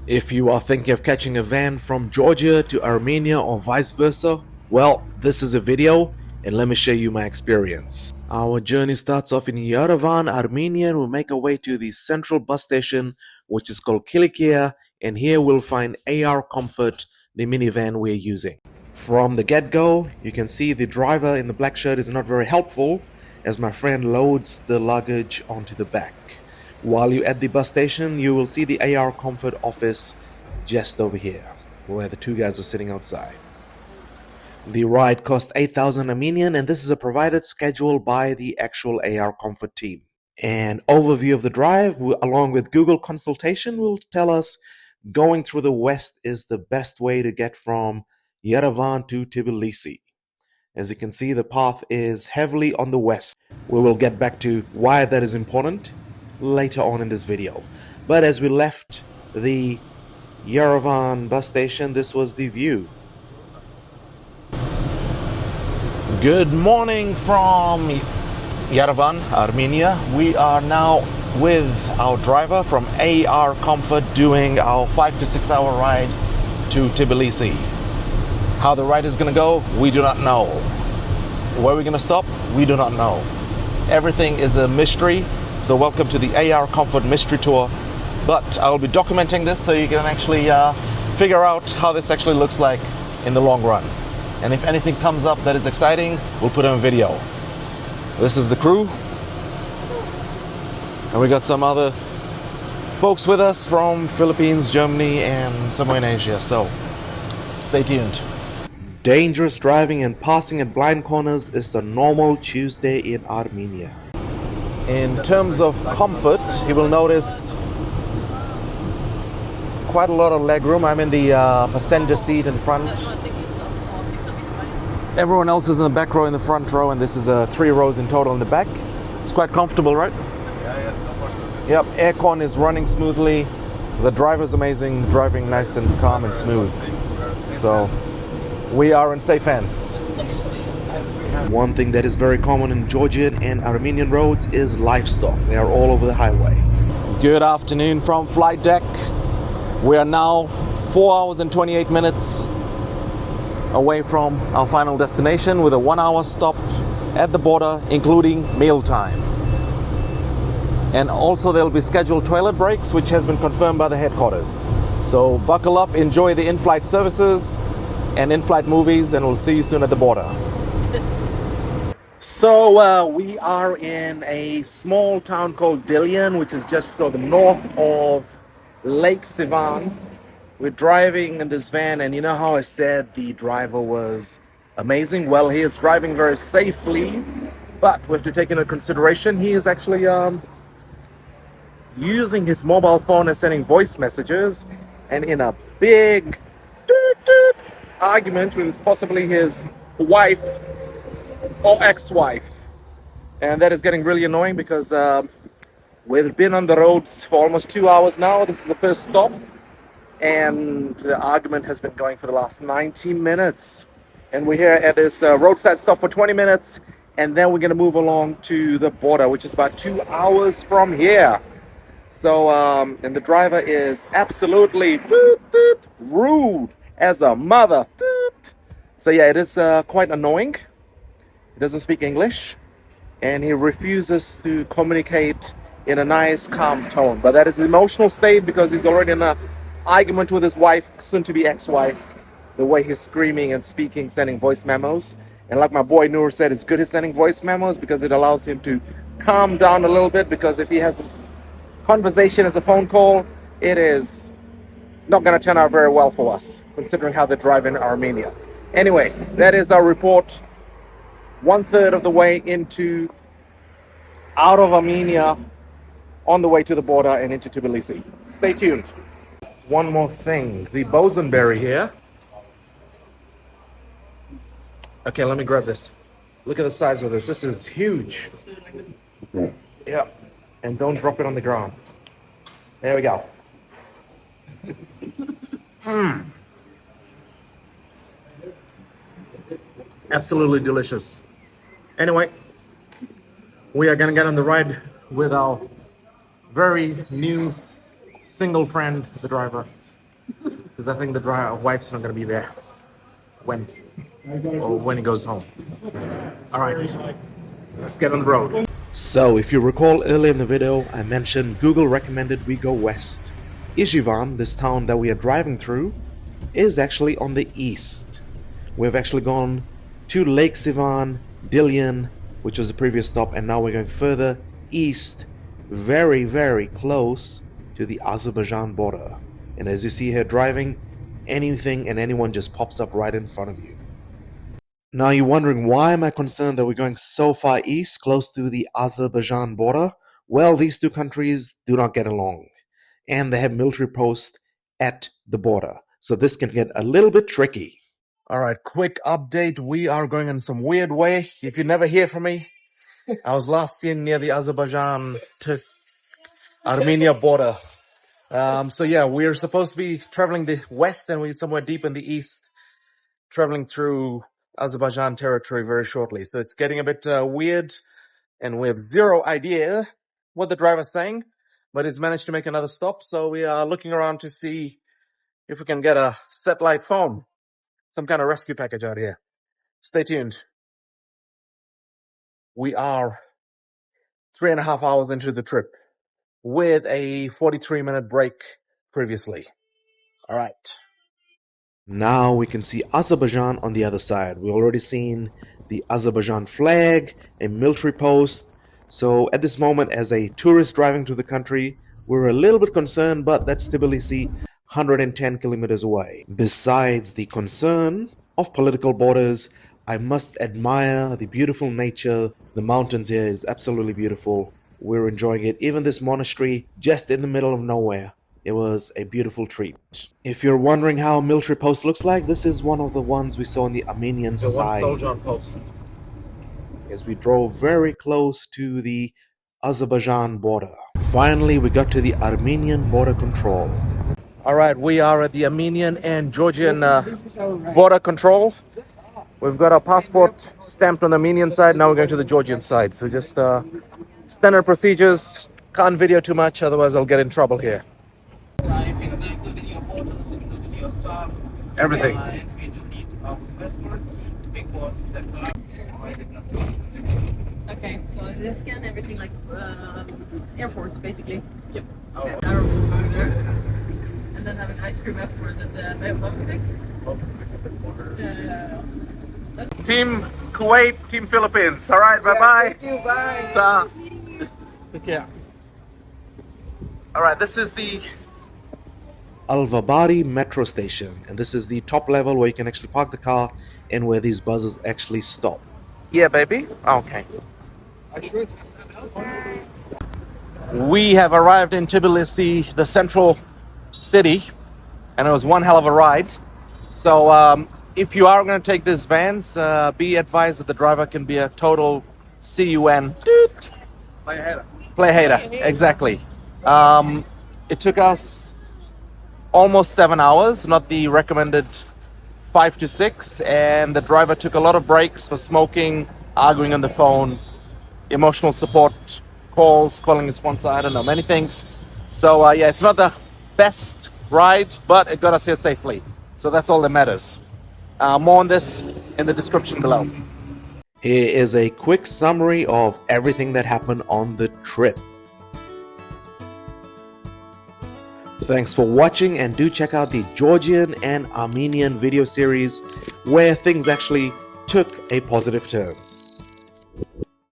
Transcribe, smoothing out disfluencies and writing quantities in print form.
If you are thinking of catching a van from Georgia to Armenia or vice versa, well, this is a video and let me share you my experience. Our journey starts off in Yerevan, Armenia, and we'll make our way to the central bus station, which is called Kilikia, and here we'll find AR Comfort, the minivan we're using. From the get-go, you can see the driver in the black shirt is not very helpful as my friend loads the luggage onto the back. While you're at the bus station, you will see the AR Comfort office just over here, where the two guys are sitting outside. The ride cost 8,000 Armenian, and this is a provided schedule by the actual AR Comfort team. An overview of the drive, along with Google consultation, will tell us going through the west is the best way to get from Yerevan to Tbilisi. As you can see, the path is heavily on the west. We will get back to why that is important later on in this video. But as we left the Yerevan bus station, this was the view. Good morning from Yerevan, Armenia. We are now with our driver from AR Comfort doing our 5 to 6 hour ride to Tbilisi. How the ride is going to go, we do not know. Where we're going to stop, we do not know. Everything is a mystery, so welcome to the AR Comfort Mystery Tour. But I'll be documenting this so you can actually figure out how this actually looks like in the long run. And if anything comes up that is exciting, we'll put it on video. This is the crew. And we got some other folks with us from Philippines, Germany, and somewhere in Asia. So stay tuned. Dangerous driving and passing at blind corners is a normal Tuesday in Armenia. In terms of comfort, you will notice quite a lot of legroom. I'm in the passenger seat in front. Everyone else is in the back row, in the front row, and this is 3 rows in total in the back. It's quite comfortable, right? Yeah, so far so good. Yep, aircon is running smoothly. The driver's amazing, driving nice and calm and smooth. So we are in safe hands. One thing that is very common in Georgian and Armenian roads is livestock. They are all over the highway. Good afternoon from flight deck. We are now 4 hours and 28 minutes away from our final destination with a 1 hour stop at the border, including meal time. And also there'll be scheduled toilet breaks, which has been confirmed by the headquarters. So buckle up, enjoy the in-flight services and in-flight movies, and we'll see you soon at the border. So we are in a small town called Dilian, which is just to the north of Lake Sivan. We're driving in this van, and you know how I said the driver was amazing? Well, he is driving very safely, but we have to take into consideration he is actually using his mobile phone and sending voice messages, and in a big argument with possibly his wife or ex-wife, and that is getting really annoying because we've been on the roads for almost 2 hours now. This is the first stop, and the argument has been going for the last 90 minutes, and we're here at this roadside stop for 20 minutes, and then we're going to move along to the border, which is about 2 hours from here. So and the driver is absolutely rude as a mother. So yeah, it is quite annoying. He doesn't speak English, and he refuses to communicate in a nice, calm tone. But that is his emotional state because he's already in an argument with his wife, soon to be ex-wife. The way he's screaming and speaking, sending voice memos. And like my boy Noor said, it's good he's sending voice memos because it allows him to calm down a little bit, because if he has this conversation as a phone call, it is not going to turn out very well for us, considering how they drive in Armenia. Anyway, that is our report. 1/3 of the way out of Armenia, on the way to the border and into Tbilisi. Stay tuned. One more thing, the bosenberry here. Okay, let me grab this. Look at the size of this. This is huge. Yeah, and don't drop it on the ground. There we go. Absolutely delicious. Anyway, we are gonna get on the ride with our very new single friend, the driver. because I think the wife's not going to be there when he goes home. All right, let's get on the road. So, if you recall earlier in the video, I mentioned Google recommended we go west. Yerevan, this town that we are driving through, is actually on the east. We've actually gone to Lake Sivan, Dilian, which was the previous stop, and now we're going further east, very, very close to the Azerbaijan border. And as you see here driving, anything and anyone just pops up right in front of you. Now you're wondering, why am I concerned that we're going so far east, close to the Azerbaijan border? Well, these two countries do not get along, and they have military posts at the border. So this can get a little bit tricky. All right, quick update. We are going in some weird way. If you never hear from me, I was last seen near the Azerbaijan to Armenia border. So yeah, we're supposed to be traveling the west, and we're somewhere deep in the east, traveling through Azerbaijan territory very shortly. So it's getting a bit weird, and we have zero idea what the driver's saying, but he's managed to make another stop. So we are looking around to see if we can get a satellite phone, some kind of rescue package out here. Stay tuned. We are 3.5 hours into the trip with a 43-minute break previously. All right. Now we can see Azerbaijan on the other side. We've already seen the Azerbaijan flag, a military post. So at this moment, as a tourist driving to the country, we're a little bit concerned, but that's Tbilisi, 110 kilometers away. Besides the concern of political borders, I must admire the beautiful nature. The mountains here is absolutely beautiful. We're enjoying it. Even this monastery, just in the middle of nowhere. It was a beautiful treat. If you're wondering how a military post looks like, this is one of the ones we saw on the Armenian side. One soldier on post. As we drove very close to the Azerbaijan border. Finally, we got to the Armenian border control. All right, we are at the Armenian and Georgian border control. We've got our passport stamped on the Armenian side. Now we're going to the Georgian side. So just standard procedures. Can't video too much, otherwise I'll get in trouble here. Including your bottles, including your stuff. Everything. And we do need our passports because the car. Okay, so they scan everything like airports basically. Yep. We have arrows and burger. And then having ice cream afterwards at the Bangkok. Yeah. Team Kuwait, Team Philippines. All right, bye-bye. Thank you, bye. Ta. Take care. All right, this is the Al-Vabari metro station, and this is the top level where you can actually park the car and where these buses actually stop. Yeah, baby. Okay. We have arrived in Tbilisi, the central city, and it was one hell of a ride. So if you are going to take this vans, be advised that the driver can be a total CUN. Play hater, exactly. It took us almost 7 hours, not the recommended 5 to 6, and the driver took a lot of breaks for smoking, arguing on the phone, emotional support calls, calling a sponsor, I don't know, many things. So yeah, it's not the best ride, but it got us here safely. So that's all that matters. More on this in the description below. Here is a quick summary of everything that happened on the trip. Thanks for watching, and do check out the Georgian and Armenian video series where things actually took a positive turn.